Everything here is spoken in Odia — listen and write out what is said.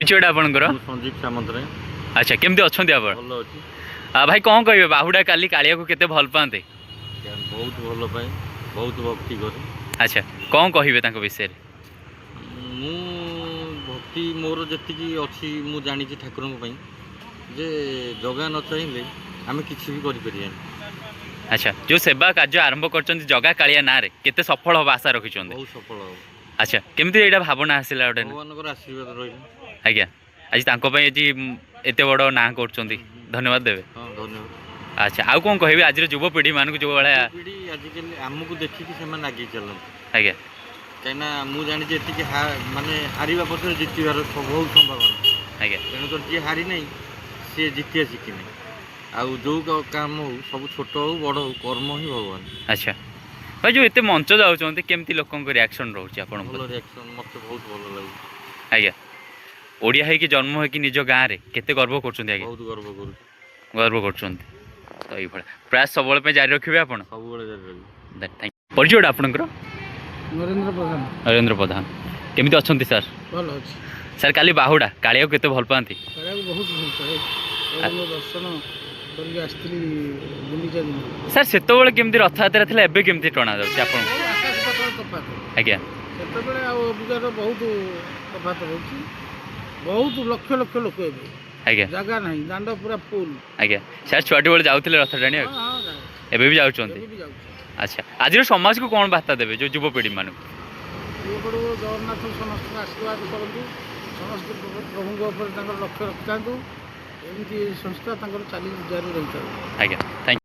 ଛୁଆଟା ଆପଣଙ୍କର? ସଞ୍ଜୀବ ସାମନ୍ତରାୟ। ଆଚ୍ଛା, କେମିତି ଅଛନ୍ତି ଆପଣ? ଭଲ ଅଛି। ଭାଇ କ'ଣ କହିବେ, ବାହୁଡ଼ା କାଲି କାଳିଆକୁ କେତେ ଭଲ ପାଆନ୍ତି? ବହୁତ ଭଲ ପାଏ, ବହୁତ ଭକ୍ତି କରେ। ଆଚ୍ଛା, କ'ଣ କହିବେ ତାଙ୍କ ବିଷୟରେ? ମୁଁ ଭକ୍ତି ମୋର ଯେତିକି ଅଛି ମୁଁ ଜାଣିଛି ଠାକୁରଙ୍କ ପାଇଁ ଯେ ଜଗା ନ ଚାହିଁଲେ ଆମେ କିଛି ବି କରିପାରିବାନି। ଆଚ୍ଛା, ଯେଉଁ ସେବା କାର୍ଯ୍ୟ ଆରମ୍ଭ କରିଛନ୍ତି ଜଗା କାଳିଆ ନାଁରେ କେତେ ସଫଳ ହେବ ଆଶା ରଖିଛନ୍ତି? ବହୁତ ସଫଳ ହେବ। ଆଚ୍ଛା, କେମିତି ଏଇଟା ଭାବନା ଆସିଲା ଗୋଟେ? ଭଗବାନଙ୍କର ଆଶୀର୍ବାଦ ରହିଲା। ଆଜ୍ଞା, ଆଜି ତାଙ୍କ ପାଇଁ ଆଜି ଏତେ ବଡ଼ ନାଁ କରୁଛନ୍ତି, ଧନ୍ୟବାଦ ଦେବେ। ହଁ, ଧନ୍ୟବାଦ। ଆଚ୍ଛା, ଆଉ କ'ଣ କହିବେ ଆଜିର ଯୁବପିଢ଼ିମାନଙ୍କୁ ଯେଉଁ ଭଳିଆ? ପିଢ଼ି ଆଜିକାଲି ଆମକୁ ଦେଖିକି ସେମାନେ ଆଗେଇ ଚାଲନ୍ତି। ଆଜ୍ଞା, କାହିଁକିନା ମୁଁ ଜାଣିଛି ଏତିକି ମାନେ ହାରିବା ପଛରେ ଜିତିବାର ବହୁତ ସମ୍ଭାବନା। ଆଜ୍ଞା, ତେଣୁକରି ଯିଏ ହାରି ନାହିଁ ସିଏ ଜିତିବା ଶିଖିନାହିଁ। ଆଉ ଯେଉଁ କାମ ହଉ ସବୁ ଛୋଟ ହଉ ବଡ଼ ହଉ କର୍ମ ହିଁ ଭଗବାନ। ଆଚ୍ଛା ଭାଇ, ଯେଉଁ ଏତେ ମଞ୍ଚ ଯାଉଛନ୍ତି କେମିତି ଲୋକଙ୍କ ରିଆକ୍ସନ୍ ରହୁଛି ଆପଣଙ୍କ? ଭଲ ରିଆକ୍ସନ୍, ମୋତେ ବହୁତ ଭଲ ଲାଗୁଛି। ଆଜ୍ଞା, ଓଡ଼ିଆ ହେଇକି ଜନ୍ମ ହେଇକି ନିଜ ଗାଁରେ କେତେ ଗର୍ବ କରୁଛନ୍ତି ଆଜ୍ଞା? ବହୁତ ଗର୍ବ କରୁଛି। ଗର୍ବ କରୁଛନ୍ତି ତ ଏଇଭଳିଆ ପ୍ରୟାସ ସବୁବେଳେ ପାଇଁ ଜାରି ରଖିବେ ଆପଣ? ସବୁବେଳେ ଜାରି ରହିବି। ପରିଚୟଟା ଆପଣଙ୍କର? ନରେନ୍ଦ୍ର ପ୍ରଧାନ। ନରେନ୍ଦ୍ର ପ୍ରଧାନ, କେମିତି ଅଛନ୍ତି ସାର୍? ଭଲ ଅଛି ସାର୍, କାଲି ବାହୁଡ଼ା କାଳିଆକୁ କେତେ ଭଲ ପାଆନ୍ତି? କାଳିଆକୁ ବହୁତ ଭଲ ପାଏ। ପ୍ରଭୁଙ୍କ ଦର୍ଶନ କରିକି ଆସିଥିଲି ଗୁଣ୍ଡିଚା ଦିନ। ସାର୍, ସେତେବେଳେ କେମିତି ରଥଯାତ୍ରା ଥିଲା, ଏବେ କେମିତି ଟଣା ଯାଉଛି ଆପଣଙ୍କୁ? ଆକାଶ ପାତାଳ ତଫାତ। ଆଜ୍ଞା, ସେତେବେଳେ ଆଉ ଅବିକାର ବହୁତ ତଫାତ ହେଉଛି। ବହୁତ ଲକ୍ଷ ଲକ୍ଷ ଲୋକ ଏବେ। ଆଜ୍ଞା, ଜାଗା ନାହିଁ, ଦାଣ୍ଡ ପୁରା ଫୁଲ। ଆଜ୍ଞା। ସାର୍, ଛୁଆଟି ବେଳେ ଯାଉଥିଲେ ରଥ ଟାଣିବାକୁ? ହଁ, ଯାଏ। ଏବେ ବି ଯାଉଛନ୍ତି? ଏବେ ବି ଯାଉଛି। ଆଚ୍ଛା, ଆଜିର ସମାଜକୁ କ'ଣ ବାର୍ତ୍ତା ଦେବେ ଯେଉଁ ଯୁବପିଢ଼ିମାନଙ୍କୁ? ଏପଟୁ ଜଗନ୍ନାଥ ସମସ୍ତଙ୍କୁ ଆଶୀର୍ବାଦ କରନ୍ତୁ, ସମସ୍ତେ ପ୍ରଭୁଙ୍କ ଉପରେ ତାଙ୍କର ଲକ୍ଷ୍ୟ ରଖିଥାନ୍ତୁ, ଏମିତି ସଂସ୍ଥା ତାଙ୍କର ଜାରି ରହିଥାନ୍ତୁ। ଆଜ୍ଞା, ଥ୍ୟାଙ୍କ ୟୁ।